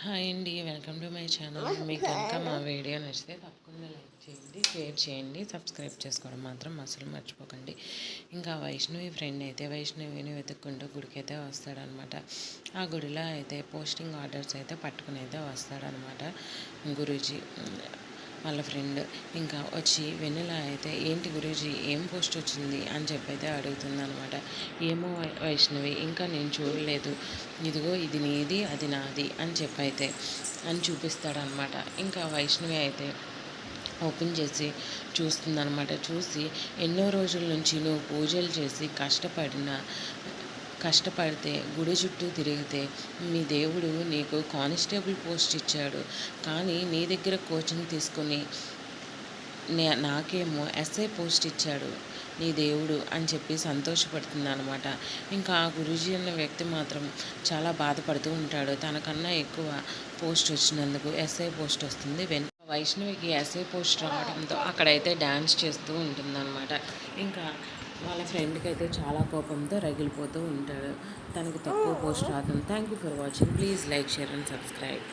Hi అండి, welcome to my channel. మీకు కనుక మా వీడియో నచ్చితే తప్పకుండా లైక్ చేయండి, షేర్ చేయండి, సబ్స్క్రైబ్ చేసుకోవడం మాత్రం అసలు మర్చిపోకండి. ఇంకా వైష్ణవి ఫ్రెండ్ అయితే వైష్ణవిని వెతుక్కుంటూ గుడికి అయితే వస్తాడనమాట. ఆ గుడిలో అయితే పోస్టింగ్ ఆర్డర్స్ అయితే పట్టుకుని అయితే వస్తాడనమాట గురూజీ వాళ్ళ ఫ్రెండ్. ఇంకా వచ్చి వెన్నెల అయితే ఏంటి గురూజీ ఏం పోస్ట్ వచ్చింది అని చెప్పైతే అడుగుతుందనమాట. ఏమో వైష్ణవి, ఇంకా నేను చూడలేదు, ఇదిగో ఇది నీది అది నాది అని చెప్పైతే అని చూపిస్తాడనమాట. ఇంకా వైష్ణవి అయితే ఓపెన్ చేసి చూస్తుందనమాట. చూసి ఎన్నో రోజుల నుంచి నువ్వు పూజలు చేసి కష్టపడితే గుడి చుట్టూ తిరిగితే మీ దేవుడు నీకు కానిస్టేబుల్ పోస్ట్ ఇచ్చాడు, కానీ నీ దగ్గర కోచింగ్ తీసుకొని నాకేమో ఎస్ఐ పోస్ట్ ఇచ్చాడు నీ దేవుడు అని చెప్పి సంతోషపడుతుంది అనమాట. ఇంకా ఆ గురూజీ అన్న వ్యక్తి మాత్రం చాలా బాధపడుతూ ఉంటాడు. తనకన్నా ఎక్కువ పోస్ట్ వచ్చినందుకు ఎస్ఐ పోస్ట్ వస్తుంది. వైష్ణవికి ఎస్ఐ పోస్ట్ రావడంతో అక్కడైతే డ్యాన్స్ చేస్తూ ఉంటుందన్నమాట. ఇంకా వాళ్ళ ఫ్రెండ్కి అయితే చాలా కోపంతో రగిలిపోతూ ఉంటాడు. తనకు తక్కువ పోస్ట్ రాదు. Thank you for watching. Please like, share and subscribe.